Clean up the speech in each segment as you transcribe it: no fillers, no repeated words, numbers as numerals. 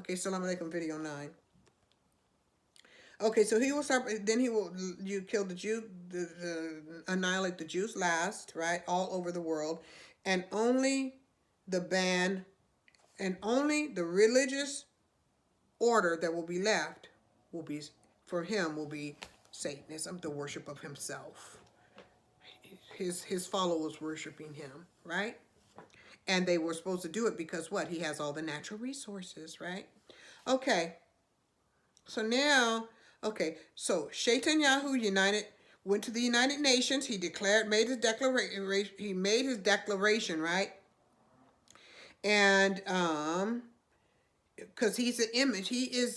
Okay, Salam Alaikum, video 9. Okay, so he will start, then you kill the Jew, annihilate the Jews last, right, all over the world, and only the ban, and only the religious order that will be left will be, for him, will be Satanism, the worship of himself. His followers worshiping him, right? And they were supposed to do it because what? He has all the natural resources, right? Okay. So now, okay, so Shaitanyahu went to the United Nations. He made his declaration, right? And because he's an image, he is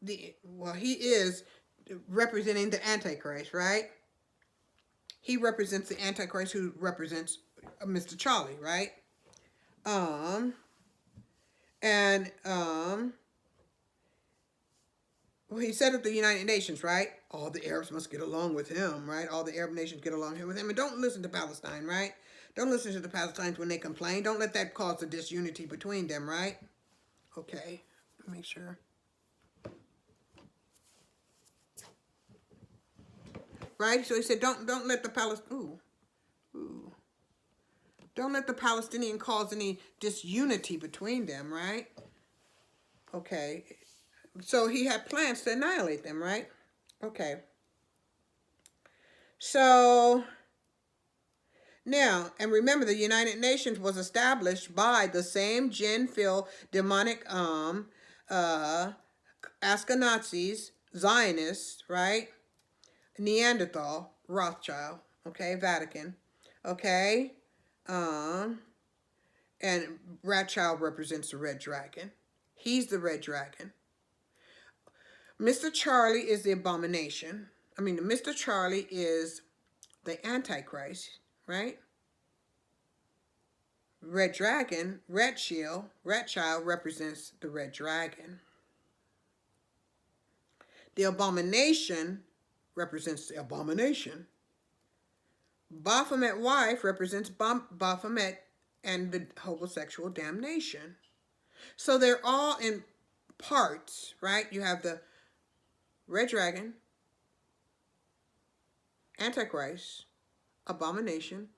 he is representing the Antichrist, right? He represents the Antichrist, who represents Mr. Charlie, right? Well, he said at the United Nations, right? All the Arabs must get along with him, right? All the Arab nations get along with him. And don't listen to Palestine, right? Don't listen to the Palestinians when they complain. Don't let that cause a disunity between them, right? Okay, make sure. Right? So he said, don't let the don't let the Palestinian cause any disunity between them, right? Okay. So he had plans to annihilate them, right? Okay. So now, and remember, the United Nations was established by the same jinn-filled demonic Ashkenazis, Zionists, right? Neanderthal, Rothschild, okay, Vatican, okay, and Rothschild represents the red dragon. He's the red dragon. Mr. Charlie is the abomination. I mean, Mr. Charlie is the Antichrist, right? Red dragon, Rothschild represents the red dragon. The abomination represents the abomination. Baphomet wife represents Baphomet and the homosexual damnation. So they're all in parts, right? You have the red dragon, Antichrist, abomination,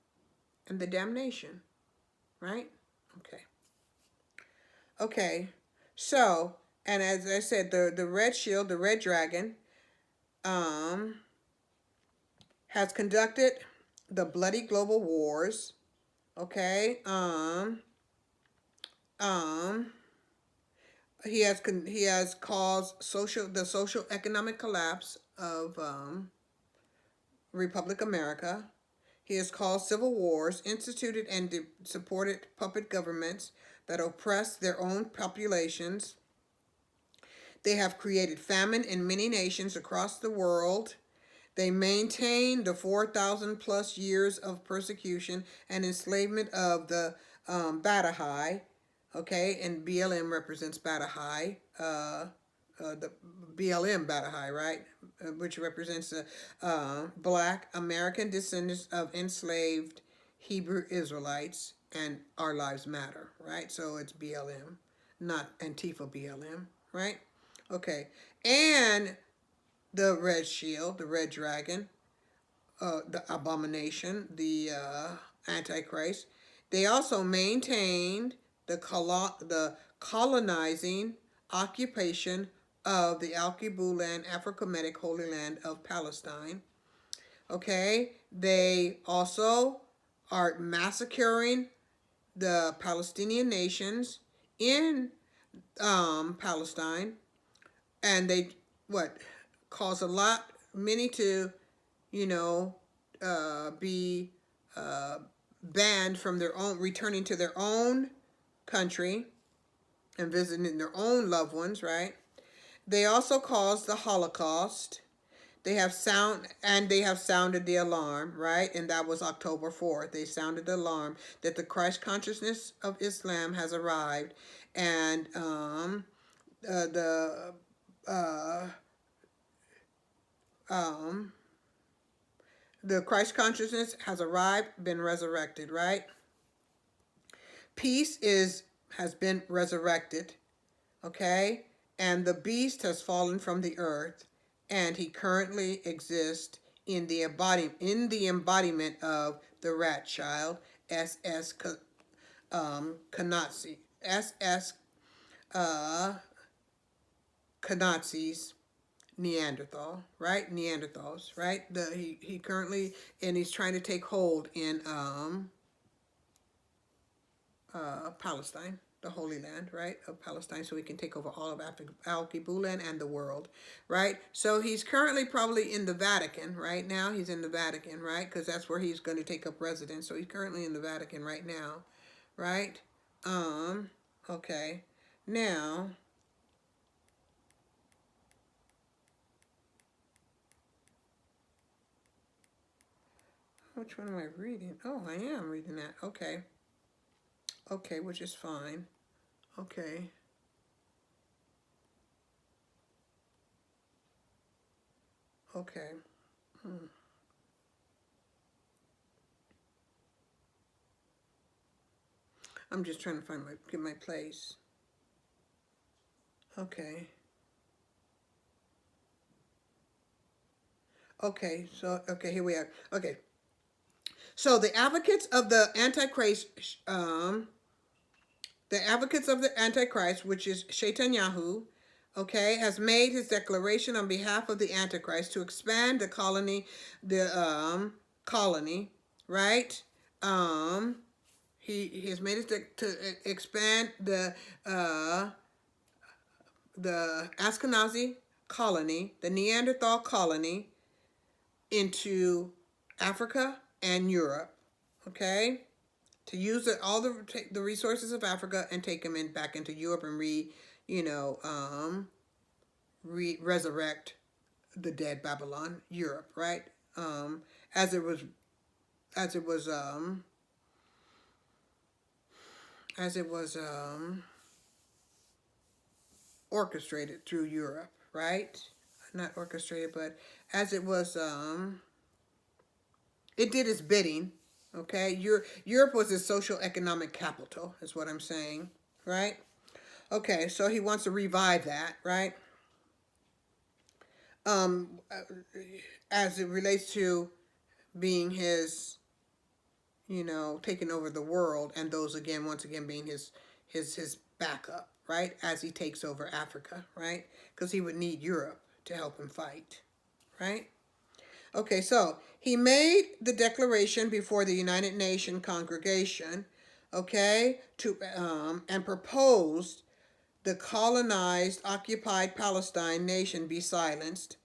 and the damnation, right? Okay. Okay. So, and as I said, the red shield, the red dragon, has conducted the bloody global wars. Okay. He has caused the social economic collapse of Republic America. He has caused civil wars, instituted and supported puppet governments that oppress their own populations. They have created famine in many nations across the world. They maintain the 4,000 plus years of persecution and enslavement of the Badahai, okay, and BLM represents Badahai, the BLM Badahai, right, which represents the Black American descendants of enslaved Hebrew Israelites, and Our Lives Matter, right? So it's BLM, not Antifa BLM, right? Okay, and the red shield, the red dragon, the abomination, the Antichrist. They also maintained the colonizing occupation of the Al-Qibla land, Afro-Kemetic Holy Land of Palestine. Okay, they also are massacring the Palestinian nations in Palestine, and they cause many to, be banned from their own, returning to their own country and visiting their own loved ones, right? They also caused the Holocaust. They have sounded the alarm, right? And that was October 4th. They sounded the alarm that the Christ consciousness of Islam has arrived, and the Christ consciousness has arrived, been resurrected, right? Peace has been resurrected, Okay, and the beast has fallen from the earth, and he currently exists in the embodiment of the rat child, SS Kanatsi, SS Kanatsi's Neanderthal, right? Neanderthals, right? He currently, and he's trying to take hold in Palestine, the Holy Land, right, of Palestine, so he can take over all of Al-Kibulan and the world, right? So he's currently probably in the Vatican right now. He's in the Vatican, right, because that's where he's going to take up residence. So he's currently in the Vatican right now, right? Um, okay. Now, which one am I reading? Oh, I am reading that. Okay. Okay, which is fine. Okay. Okay. Hmm. I'm just trying to get my place. Okay. Okay. So okay, here we are. Okay. So um, the advocates of the Antichrist, which is Shaitanyahu, okay, has made his declaration on behalf of the Antichrist to expand the colony, right? Um, he has made it to expand the Ashkenazi colony, the Neanderthal colony, into Africa and Europe. Okay, to use the resources of Africa and take them back into Europe and you know resurrect the dead Babylon, Europe, right? Um, as it was as it was as it was orchestrated through Europe, right? Not orchestrated, but as it was it did its bidding. Okay, Europe was its social economic capital, is what I'm saying, right? Okay, so he wants to revive that, right? Um, uh, as it relates to being his, taking over the world, and those again, once again, being his backup, right? As he takes over Africa, right? Because he would need Europe to help him fight, right? Okay, so he made the declaration before the United Nations congregation, okay, and proposed the colonized, occupied Palestine nation be silenced,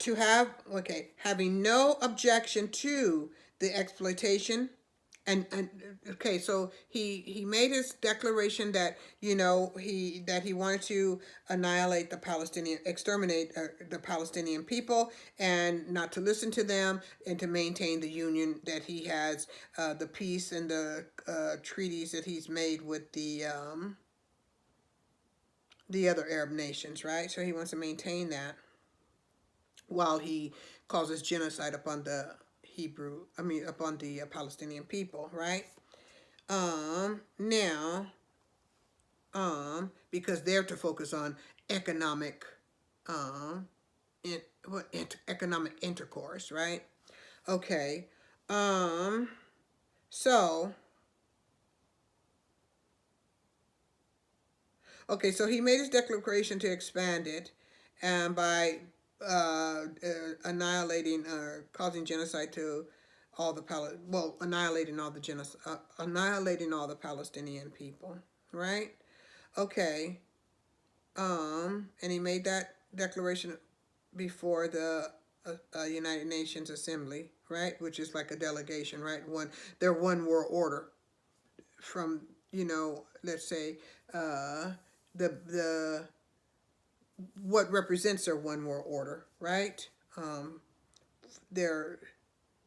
having no objection to the exploitation. And okay, so he made his declaration that he wanted to exterminate the Palestinian people, and not to listen to them, and to maintain the union that he has, the peace and the treaties that he's made with the other Arab nations, right? So he wants to maintain that while he causes genocide upon upon the Palestinian people, right? Now, because they're to focus on economic, um, economic intercourse, right? Okay, um, so, okay, so he made his declaration to expand it, and by annihilating, causing genocide to annihilating all the Palestinian people, right? Okay, and he made that declaration before the United Nations Assembly, right? Which is like a delegation, right? Their one world order from, let's say, the what represents their one world order, right? Their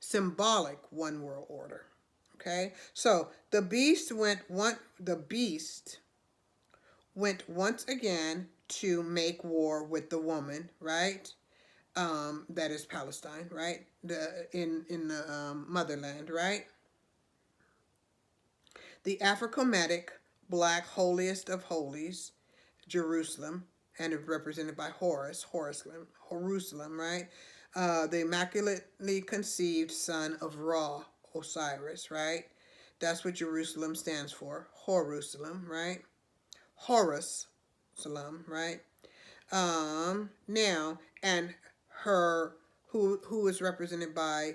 symbolic one world order. Okay, so the beast went once again to make war with the woman, right? That is Palestine, right? In the motherland, right? The Afrochromatic, black holiest of holies, Jerusalem, and is represented by Jerusalem, right? The immaculately conceived son of Ra, Osiris, right? That's what Jerusalem stands for, Jerusalem, right? Horus, Salam, right? Now, and her, who is represented by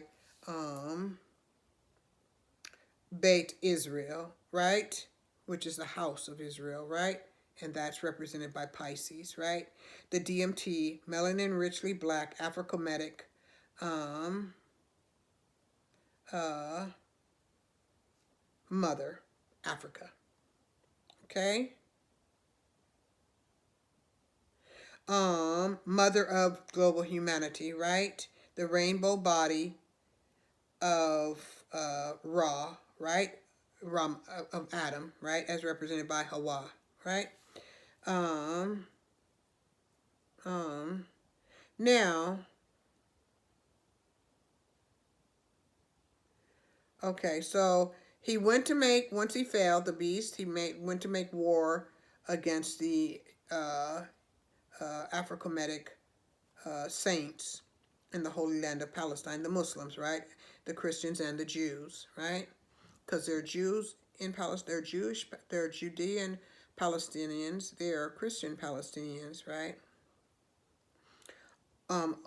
Beit Israel, right? Which is the house of Israel, right? And that's represented by Pisces, right? The DMT, melanin richly black, Afrochromatic, um, uh, mother, Africa, okay? Mother of global humanity, right? The rainbow body of Ra, right? Of Adam, right? As represented by Hawa, right? Um, um, Now, okay, so he went to make, once he failed, the beast, went to make war against the uh, Afrochromatic saints in the Holy Land of Palestine, the Muslims, right? The Christians and the Jews, right? Because they're Jews in Palestine, they're Jewish, they're Judean Palestinians, they're Christian Palestinians, right? Um,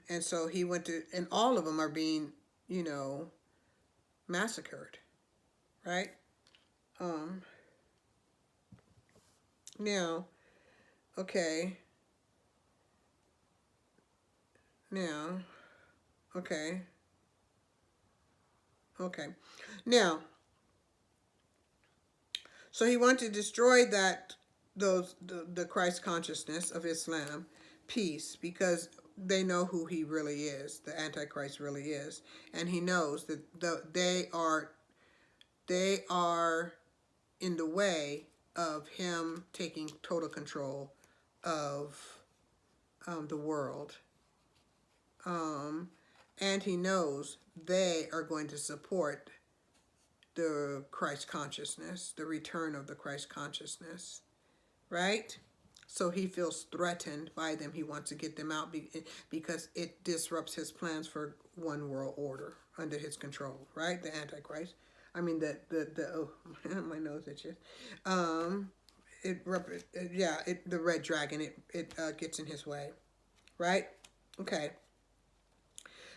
and so he went to, and all of them are being, you know, massacred, right? Um, Now, okay, now, okay, okay. Now, so he wanted to destroy the Christ consciousness of Islam, peace, because they know who he really is, the Antichrist really is, and he knows that they are in the way of him taking total control of the world. And he knows they are going to support the Christ consciousness, the return of the Christ consciousness, right? So he feels threatened by them. He wants to get them out because it disrupts his plans for one world order under his control, right? The Antichrist. I mean, oh, my nose itches. The red dragon, it gets in his way, right? Okay.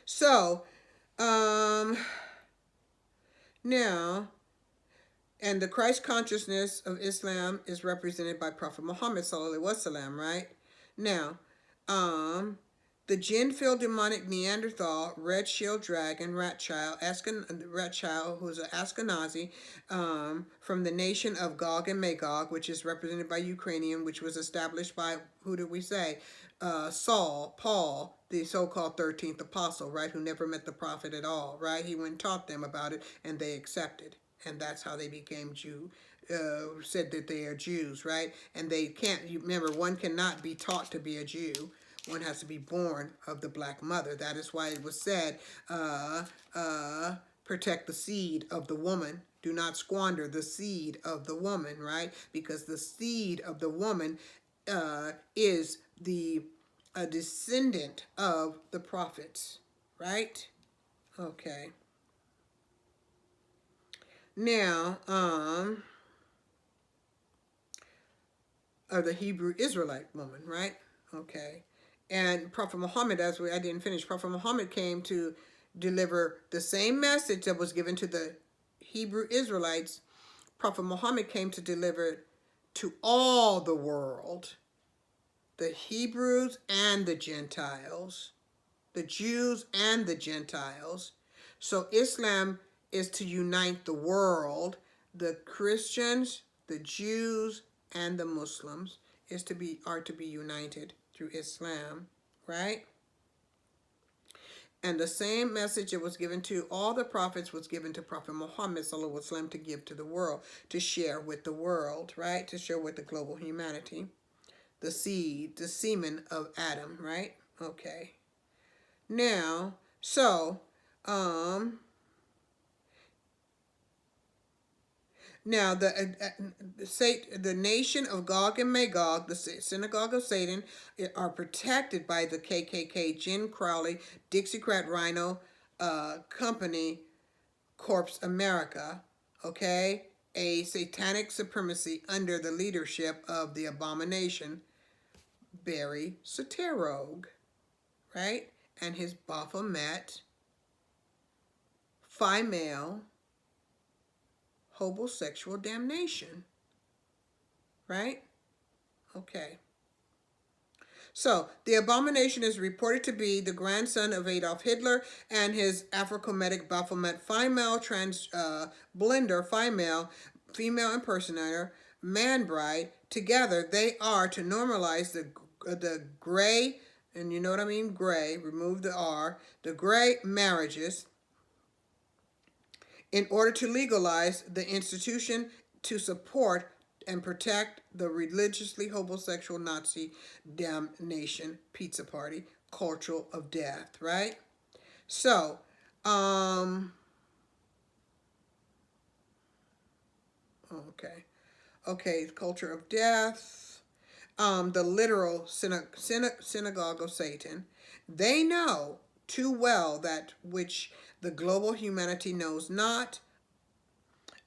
So, now, and the Christ consciousness of Islam is represented by Prophet Muhammad sallallahu alaihi wasallam, right? Now, the jinn-filled demonic Neanderthal, red shield dragon, rat child, who's an Ashkenazi, from the nation of Gog and Magog, which is represented by Ukrainian, which was established by, who did we say? Paul, the so-called 13th apostle, right, who never met the prophet at all, right? He went and taught them about it, and they accepted. And that's how they became said that they are Jews, right? And they can't, you remember, one cannot be taught to be a Jew. One has to be born of the black mother. That is why it was said, protect the seed of the woman. Do not squander the seed of the woman, right? Because the seed of the woman is a descendant of the prophets, right? Okay. Now, the Hebrew Israelite woman, right? Okay. And Prophet Muhammad, I didn't finish, Prophet Muhammad came to deliver the same message that was given to the Hebrew Israelites. Prophet Muhammad came to deliver to all the world, the Hebrews and the Gentiles, the Jews and the Gentiles. So Islam is to unite the world, the Christians, the Jews, and the Muslims are to be united through Islam, right? And the same message that was given to all the prophets was given to Prophet Muhammad sallallahu alaihi wasallam to give to the world, to share with the world, right? To share with the global humanity. The seed, the semen of Adam, right? Okay. Now, so, Now, the nation of Gog and Magog, the synagogue of Satan, are protected by the KKK, Jim Crowley, Dixiecrat Rhino Company, Corpse America, okay? A satanic supremacy under the leadership of the abomination, Barry Soterogue, right? And his Baphomet, Phi male, homosexual damnation, right? Okay. So, the abomination is reported to be the grandson of Adolf Hitler and his Afro-Kemetic Baphomet female blender, female impersonator, man bride. Together, they are to normalize the gray, and you know what I mean, gray, remove the R, the gray marriages in order to legalize the institution to support and protect the religiously homosexual Nazi damnation pizza party culture of death, right? So, okay, culture of death, the literal synagogue of Satan. They know too well that which the global humanity knows not.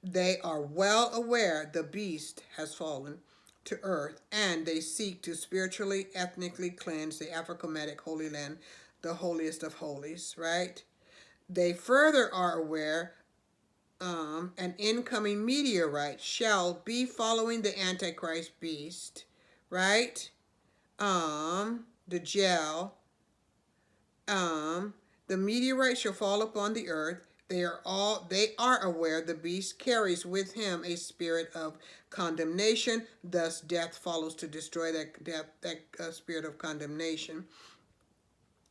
They are well aware the beast has fallen to earth, and they seek to spiritually, ethnically cleanse the Afro-Kemetic Holy Land, the holiest of holies, right? They further are aware an incoming meteorite shall be following the Antichrist beast, right? The gel. The meteorite shall fall upon the earth. They are aware the beast carries with him a spirit of condemnation. Thus, death follows to destroy that spirit of condemnation.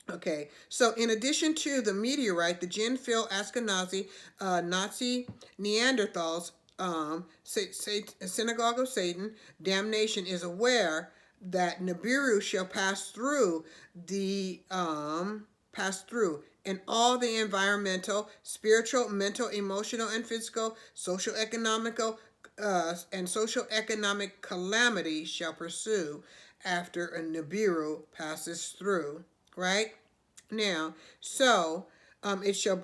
Okay, so in addition to the meteorite, the Jinn-filled Ashkenazi Nazi Neanderthals, synagogue of Satan, damnation is aware that Nibiru shall pass through in all the environmental, spiritual, mental, emotional, and physical, social, economical, and social economic calamity shall pursue after a Nibiru passes through. Right? Now, so it shall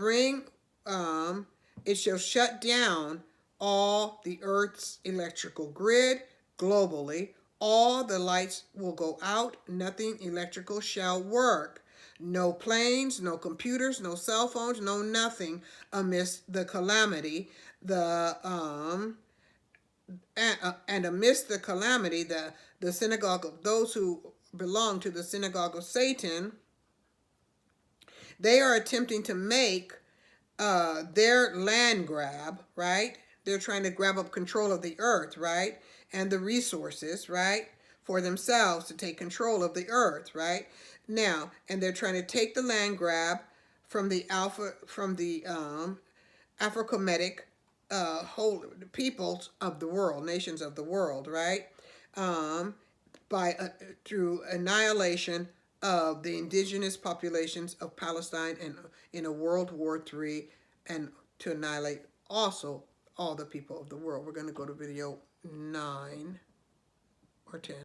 it shall shut down all the Earth's electrical grid globally. All the lights will go out. Nothing electrical shall work. No planes, no computers, no cell phones, no nothing amidst the calamity. And amidst the calamity, the synagogue of those who belong to the synagogue of Satan, they are attempting to make their land grab, right? They're trying to grab up control of the earth, right? And the resources, right? For themselves to take control of the earth, right? Now, and they're trying to take the land grab from the Afro-Kemetic whole peoples of the world, nations of the world, right? By through annihilation of the indigenous populations of Palestine and in a World War III, and to annihilate also all the people of the world. We're going to go to video 9 or 10.